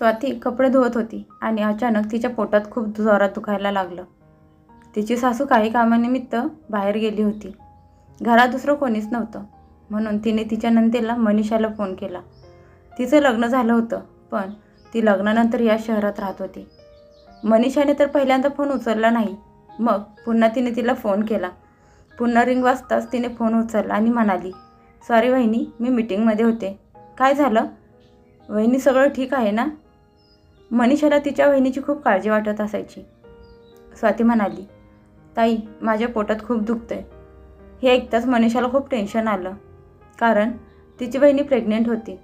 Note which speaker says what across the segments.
Speaker 1: स्वाती कपडे धुवत होती आणि अचानक तिच्या पोटात खूप जोरात दुखायला लागलं. तिची सासू काही कामानिमित्त बाहेर गेली होती. घरात दुसरं कोणीच नव्हतं, म्हणून तिने तिच्या नंदेला मनीषाला फोन केला. तिचं लग्न झालं होतं, पण ती लग्नानंतर या शहरात राहत होती. मनीषाने तर पहिल्यांदा फोन उचलला नाही. मग पुन्हा तिने तिला फोन केला. पुन्हा रिंग वाजताच तिने फोन उचलला आणि म्हणाली, "सॉरी वहिनी, मी मीटिंगमध्ये होते." "काय झालं वहिनी, सगळं ठीक आहे ना?" मनीषाला तिच्या वहिनीची खूप काळजी वाटत असायची. स्वाती म्हणाली, "ताई, माझ्या पोटात खूप दुखतंय." हे ऐकताच मनीषाला खूप टेन्शन आलं, कारण तिची बहिणी प्रेग्नेंट होती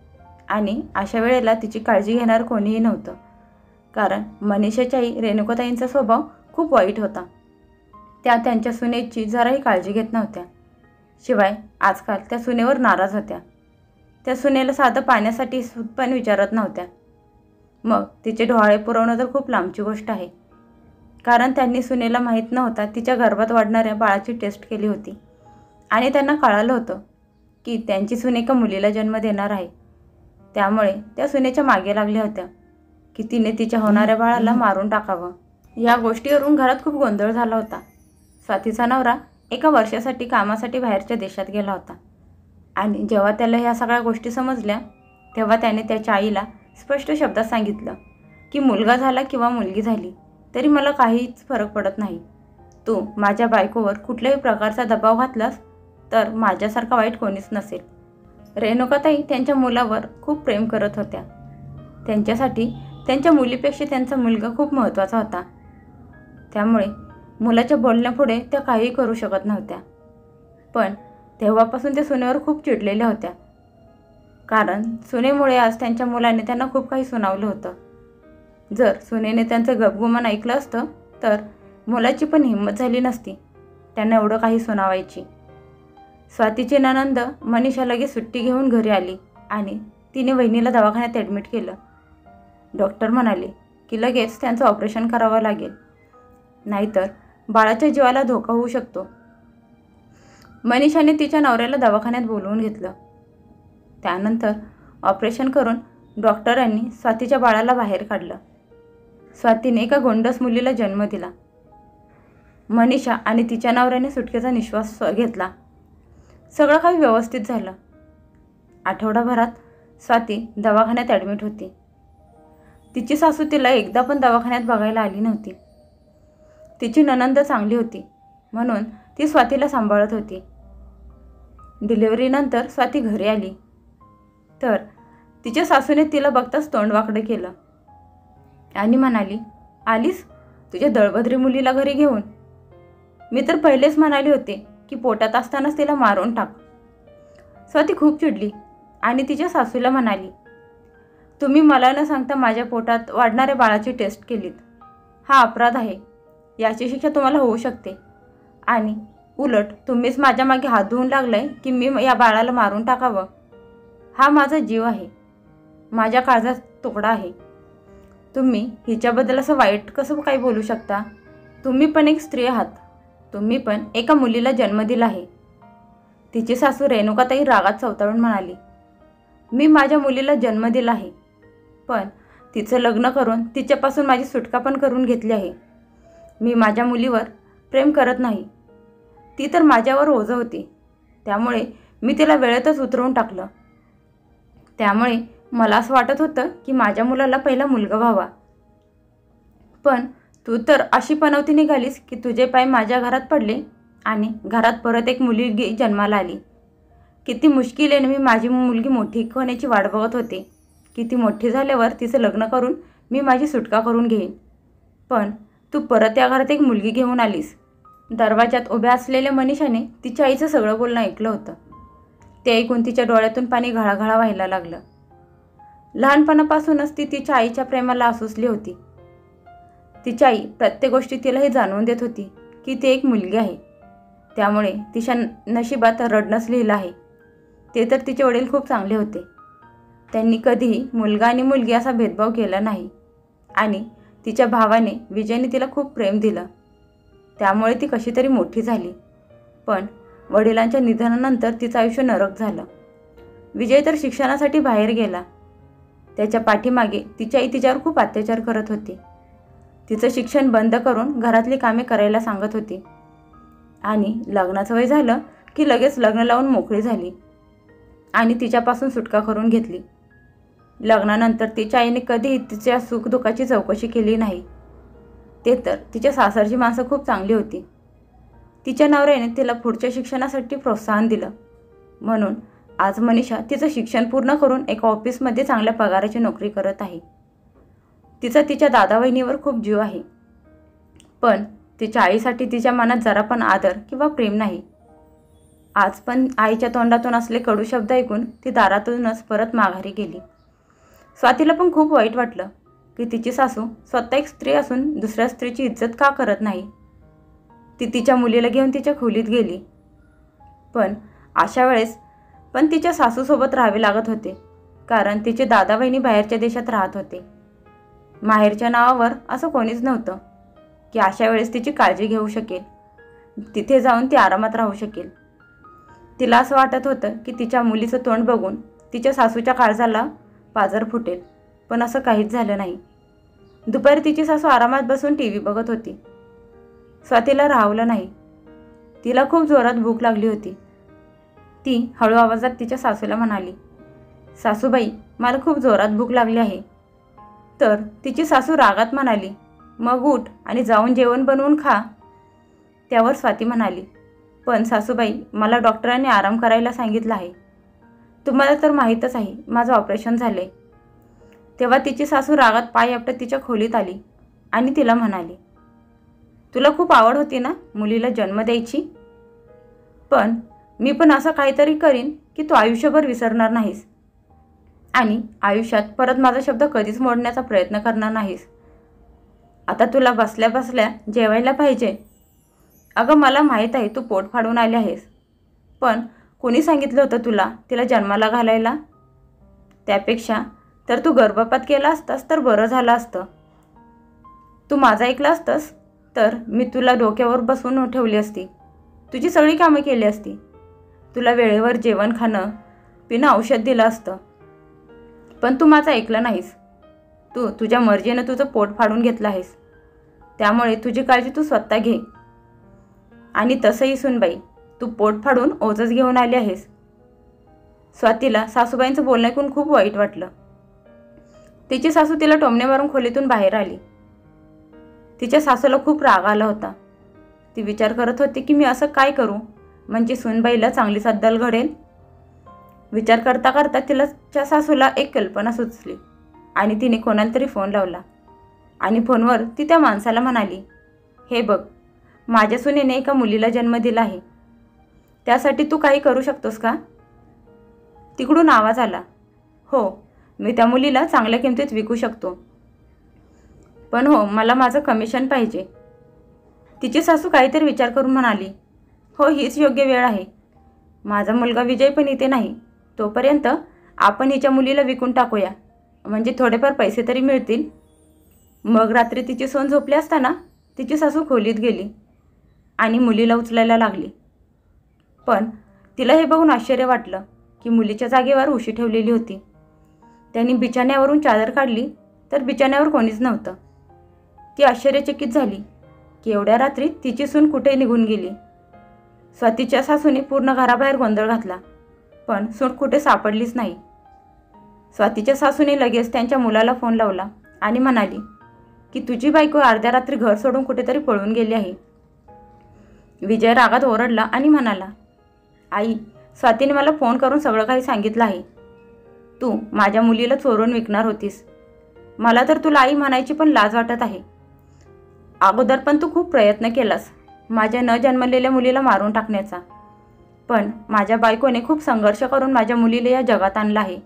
Speaker 1: आणि अशा वेळेला तिची काळजी घेणार कोणीही नव्हतं. कारण मनीषाच्या आई रेणुकाताईंचा स्वभाव खूप वाईट होता. त्या त्यांच्या सुनेची जराही काळजी घेत नव्हत्या. शिवाय आजकाल त्या सुनेवर नाराज होत्या. त्या सुनेला साधं पाण्यासाठी पण विचारत नव्हत्या. मग तिचे डोहाळे पुरवणं तर खूप लांबची गोष्ट आहे, कारण त्यांनी सुनेला माहीत नव्हता तिच्या गर्भात वाढणाऱ्या बाळाची टेस्ट केली होती आणि त्यांना कळालं होतं की त्यांची सून एका मुलीला जन्म देणार आहे. त्यामुळे त्या सुनेच्या मागे लागल्या होत्या की तिने तिच्या होणाऱ्या बाळाला मारून टाकावं. या गोष्टीवरून घरात खूप गोंधळ झाला होता. स्वातीचा नवरा एका वर्षासाठी कामासाठी बाहेरच्या देशात गेला होता आणि जेव्हा त्याला ह्या सगळ्या गोष्टी समजल्या, तेव्हा त्याने त्याच्या आईला स्पष्ट शब्दात सांगितलं की मुलगा झाला किंवा मुलगी झाली तरी मला काहीच फरक पडत नाही. तू माझ्या बायकोवर कुठल्याही प्रकारचा दबाव घातलास तर माझ्यासारखा वाईट कोणीच नसेल. रेणुकाताई त्यांच्या मुलावर खूप प्रेम करत होत्या. त्यांच्यासाठी त्यांच्या मुलीपेक्षा त्यांचा मुलगा खूप महत्त्वाचा होता. त्यामुळे मुलाच्या बोलण्यापुढे त्या काहीही करू शकत नव्हत्या. पण तेव्हापासून त्या सुनेवर खूप चिडलेल्या होत्या, कारण सुनेमुळे आज त्यांच्या मुलाने त्यांना खूप काही सुनावलं होतं. जर सुनेने त्यांचं गपगुमान ऐकलं असतं तर मुलाची पण हिंमत झाली नसती त्यांना एवढं काही सुनावायची. स्वातीची नणंद मनीषा लगेच सुट्टी घेऊन घरी आली आणि तिने वहिनीला दवाखान्यात ॲडमिट केलं. डॉक्टर म्हणाले की लगेच त्यांचं ऑपरेशन करावं लागेल, नाहीतर बाळाच्या जीवाला धोका होऊ शकतो. मनीषाने तिच्या नवऱ्याला दवाखान्यात बोलवून घेतलं. त्यानंतर ऑपरेशन करून डॉक्टरांनी स्वातीच्या बाळाला बाहेर काढलं. स्वातीने एका गोंडस मुलीला जन्म दिला. मनीषा आणि तिच्या नवऱ्याने सुटकेचा निश्वास घेतला. सगळं काही व्यवस्थित झालं. आठवडाभरात स्वाती दवाखान्यात ॲडमिट होती. तिची सासू तिला एकदा पण दवाखान्यात बघायला आली नव्हती. तिची नणंद चांगली होती म्हणून ती स्वातीला सांभाळत होती. डिलिव्हरीनंतर स्वाती घरी आली तर तिच्या सासूने तिला बघताच तोंड वाकडं केलं आणि म्हणाली, "आलीस तुझ्या दळभद्री मुलीला घरी घेऊन? मी तर पहिलेच म्हणाले होते की पोटात असतानाच तिला मारून टाक." स्वाती खूप चिडली आणि तिच्या सासूला म्हणाली, "तुम्ही मला न सांगता माझ्या पोटात वाढणाऱ्या बाळाची टेस्ट केलीत. हा अपराध आहे. याची शिक्षा तुम्हाला होऊ शकते. आणि उलट तुम्हीच माझ्या मागे हात धुवून लागलाय की मी या बाळाला मारून टाकावं. हा माझा जीव आहे, माझ्या काळजाचा तुकडा आहे. तुम्ही हिच्याबद्दल असं वाईट कसं काही बोलू शकता? तुम्ही पण एक स्त्री आहात. तुम्ही पण एका मुलीला जन्म दिला आहे." तिची सासू रेणुकाताई रागात चवताळून म्हणाली, "मी माझ्या मुलीला जन्म दिला आहे, पण तिचं लग्न करून तिच्यापासून माझी सुटका पण करून घेतली आहे. मी माझ्या मुलीवर प्रेम करत नाही. ती तर माझ्यावर ओझं होती, त्यामुळे मी तिला वेळेतच उतरवून टाकलं. त्यामुळे मला असं वाटत होतं की माझ्या मुलाला पहिला मुलगा व्हावा. पण तू तर अशी पनवती निघालीस की तुझे पाय माझ्या घरात पडले आणि घरात परत एक मुलगी जन्माला आली. किती मुश्किलीने मी माझी मुलगी मोठी होण्याची वाट बघत होते की ती मोठी झाल्यावर तिचं लग्न करून मी माझी सुटका करून घेईन. पण तू परत या घरात एक मुलगी घेऊन आलीस." दरवाजात उभ्या असलेल्या मनीषाने तिच्या आईचं सगळं बोलणं ऐकलं होतं. ते ऐकून तिच्या डोळ्यातून पाणी घळाघळा व्हायला लागलं. लहानपणापासूनच ती तिच्या आईच्या प्रेमाला आसुसली होती. तिची आई प्रत्येक गोष्टी तिला हे जाणवून देत होती की ती एक मुलगी आहे, त्यामुळे तिच्या नशिबात रडणंच लिहिलं आहे. ते तर तिचे वडील खूप चांगले होते. त्यांनी कधीही मुलगा आणि मुलगी असा भेदभाव केला नाही आणि तिच्या भावाने विजयने तिला खूप प्रेम दिलं. त्यामुळे ती कशी तरी मोठी झाली. पण वडिलांच्या निधनानंतर तिचं आयुष्य नरक झालं. विजय तर शिक्षणासाठी बाहेर गेला. त्याच्या पाठीमागे तिची आई तिच्यावर खूप अत्याचार करत होती. तिचं शिक्षण बंद करून घरातली कामे करायला सांगत होती आणि लग्नाचं वय झालं की लगेच लग्न लावून मोकळी झाली आणि तिच्यापासून सुटका करून घेतली. लग्नानंतर तिच्या आईने कधीही तिच्या सुखदुःखाची चौकशी केली नाही. ते तर तिच्या सासरची माणसं खूप चांगली होती. तिच्या नवऱ्याने तिला पुढच्या शिक्षणासाठी प्रोत्साहन दिलं, म्हणून आज मनीषा तिचं शिक्षण पूर्ण करून एका ऑफिसमध्ये चांगल्या पगाराची नोकरी करत आहे. तिचा तिच्या दादा वहिनीवर खूप जीव आहे, पण तिच्या आईसाठी तिच्या मनात जरा पण आदर किंवा प्रेम नाही. आज पण आईच्या तोंडातून असले कडू शब्द ऐकून ती दारातूनच परत माघारी गेली. स्वातीला पण खूप वाईट वाटलं की तिची सासू स्वतः एक स्त्री असून दुसऱ्या स्त्रीची इज्जत का करत नाही. ती तिच्या मुलीला घेऊन तिच्या खोलीत गेली, पण अशा वेळेस पण तिच्या सासूसोबत राहावे लागत होते, कारण तिचे दादा वहिनी बाहेरच्या देशात राहत होते. माहेरच्या नावावर असं कोणीच नव्हतं की अशा वेळेस तिची काळजी घेऊ शकेल, तिथे जाऊन ती आरामात राहू शकेल. तिला असं वाटत होतं की तिच्या मुलीचं तोंड बघून तिच्या सासूच्या काळजाला पाझर फुटेल, पण असं काहीच झालं नाही. दुपारी तिची सासू आरामात बसून TV बघत होती. स्वातीला राहवलं नाही. तिला खूप जोरात भूक लागली होती. ती हळू आवाजात तिच्या सासूला म्हणाली, सासूबाई, मला खूप जोरात भूक लागली आहे. तर तिची सासू रागात म्हणाली, मग उठ आणि जाऊन जेवण बनवून खा. त्यावर स्वाती म्हणाली, पण सासूबाई, मला डॉक्टरांनी आराम करायला सांगितलं आहे. तुम्हाला तर माहीतच आहे माझं ऑपरेशन झालंय. तेव्हा तिची सासू रागात पाय आपटत तिच्या खोलीत आली आणि तिला म्हणाली, तुला खूप आवड होती ना मुलीला जन्म द्यायची, पण मी पण असं काहीतरी करीन की तू आयुष्यभर विसरणार नाहीस आणि आयुष्यात परत माझा शब्द कधीच मोडण्याचा प्रयत्न करणार नाहीस. आता तुला बसल्या बसल्या जेवायला पाहिजे. अगं, मला माहीत आहे तू पोट फाडून आली आहेस, पण कोणी सांगितलं होतं तुला तिला जन्माला घालायला? त्यापेक्षा तर तू गर्भपात केला असतास तर बरं झालं असतं. तू माझं ऐकलं असतंस तर मी तुला डोक्यावर बसवून ठेवली असती, तुझी सगळी कामं केली असती, तुला वेळेवर जेवण खाणं पिणं औषध दिलं असतं. पण तू माझं ऐकलं नाहीस. तू तुझ्या मर्जीनं तुझं पोट फाडून घेतलं आहेस. त्यामुळे तुझी काळजी तू स्वतः घे. आणि तसंही सुनबाई, तू पोट फाडून ओझंच घेऊन आली आहेस. स्वातीला सासूबाईंचं बोलणं ऐकून खूप वाईट वाटलं. तिची सासू तिला टोमणे मारून खोलीतून बाहेर आली. तिच्या सासूला खूप राग आला होता. ती विचार करत होती की मी असं काय करू म्हणजे सुनबाईला चांगली सद्दल घडेल. विचार करता करता तिच्या सासूला एक कल्पना सुचली आणि तिने कोणाला तरी फोन लावला आणि फोनवर ती त्या माणसाला म्हणाली, हे बघ, माझ्या सुनेने एका मुलीला जन्म दिला आहे. त्यासाठी तू काही करू शकतोस का? तिकडून आवाज आला, हो, मी त्या मुलीला चांगल्या किमतीत विकू शकतो, पण हो, मला माझं कमिशन पाहिजे. तिची सासू काहीतरी विचार करून म्हणाली, हो, हीच योग्य वेळ आहे. माझा मुलगा विजय पण इथे नाही. तोपर्यंत आपण हिच्या मुलीला विकून टाकूया, म्हणजे थोडेफार पैसे तरी मिळतील. मग रात्री तिची सून झोपली असताना तिची सासू खोलीत गेली आणि मुलीला उचलायला लागली. पण तिला हे बघून आश्चर्य वाटलं की मुलीच्या जागेवर उशी ठेवलेली होती. त्यांनी बिछाण्यावरून चादर काढली तर बिछाण्यावर कोणीच नव्हतं. ती आश्चर्यचकित झाली की एवढ्या रात्री तिची सून कुठे निघून गेली. स्वातीच्या सासूने पूर्ण घराबाहेर गोंधळ घातला, पण सून कुठे सापडलीच नाही. स्वातीच्या सासूने लगेच त्यांच्या मुलाला फोन लावला आणि म्हणाली की तुझी बायको अर्ध्या रात्री घर सोडून कुठेतरी पळून गेली आहे. विजय रागात ओरडला आणि म्हणाला, आई, स्वातीने मला फोन करून सगळं काही सांगितलं आहे. तू माझ्या मुलीला चोरून विकणार होतीस. मला तर तुला आई म्हणायची पण लाज वाटत आहे. अगोदर पण तू खूप प्रयत्न केलास माझ्या न जन्मलेल्या मुलीला मारून टाकण्याचा, पण माझ्या बायकोने खूप संघर्ष करून माझ्या मुलीला या जगात आणलं आहे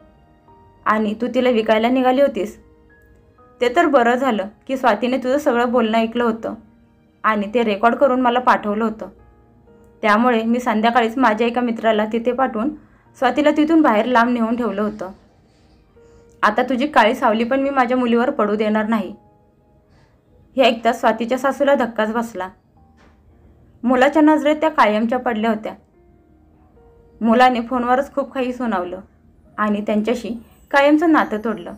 Speaker 1: आणि तू तिला विकायला निघाली होतीस. ते तर बरं झालं की स्वातीने तुझं सगळं बोलणं ऐकलं होतं आणि ते रेकॉर्ड करून मला पाठवलं होतं. त्यामुळे मी संध्याकाळीच माझ्या एका मित्राला तिथे पाठवून स्वातीला तिथून बाहेर लांब नेऊन ठेवलं होतं. आता तुझी काळी सावली पण मी माझ्या मुलीवर पडू देणार नाही. हे ऐकताच स्वातीच्या सासूला धक्काच बसला. मुलाच्या नजरेत त्या कायमच्या पडल्या होत्या. मुलाने फोनवरच खूप काही सुनावलं आणि त्यांच्याशी कायमचं नातं तोडलं.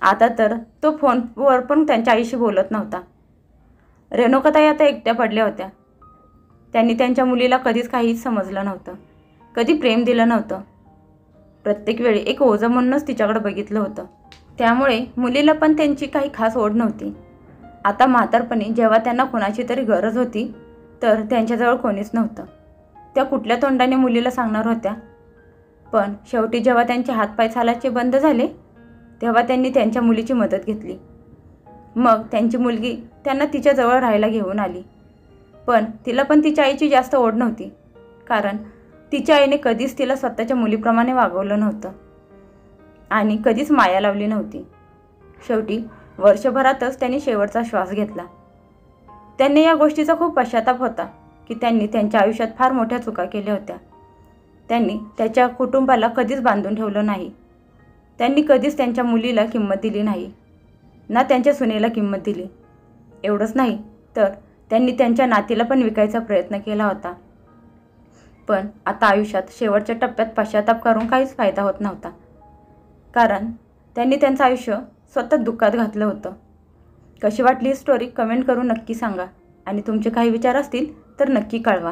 Speaker 1: आता तर तो फोनवर पण त्यांच्या आईशी बोलत नव्हता. रेणुकाताई आता एकट्या पडल्या होत्या. त्यांनी त्यांच्या मुलीला कधीच काहीच समजलं नव्हतं, कधी प्रेम दिलं नव्हतं. प्रत्येक वेळी एक ओझं म्हणूनच तिच्याकडे बघितलं होतं. त्यामुळे मुलीला पण त्यांची काही खास ओढ नव्हती. आता म्हातारपणी जेव्हा त्यांना कोणाची तरी गरज होती तर त्यांच्याजवळ कोणीच नव्हतं. त्या कुठल्या तोंडाने मुलीला सांगणार होत्या? पण शेवटी जेव्हा त्यांचे हातपाय चालायचे बंद झाले तेव्हा त्यांनी त्यांच्या मुलीची मदत घेतली. मग त्यांची मुलगी त्यांना तिच्याजवळ राहायला घेऊन आली. पण तिला पण तिच्या आईची जास्त ओढ नव्हती, कारण तिच्या आईने कधीच तिला स्वतःच्या मुलीप्रमाणे वागवलं नव्हतं आणि कधीच माया लावली नव्हती. शेवटी वर्षभरातच त्यांनी शेवटचा श्वास घेतला. त्यांनी या गोष्टीचा खूप पश्चाताप होता की त्यांनी त्यांच्या आयुष्यात फार मोठ्या चुका केल्या होत्या. त्यांनी त्याच्या कुटुंबाला कधीच बांधून ठेवलं नाही. त्यांनी कधीच त्यांच्या मुलीला किंमत दिली नाही, ना त्यांच्या सुनेला किंमत दिली. एवढंच नाही तर त्यांनी त्यांच्या नातीला पण विकायचा प्रयत्न केला होता. पण आता आयुष्यात शेवटच्या टप्प्यात पश्चाताप करून काहीच फायदा होत नव्हता, कारण त्यांनी त्यांचं आयुष्य स्वतः दुःखात घातलं होतं. कशी वाटली ही स्टोरी कमेंट करून नक्की सांगा आणि तुमचे काही विचार असतील तर नक्की कळवा.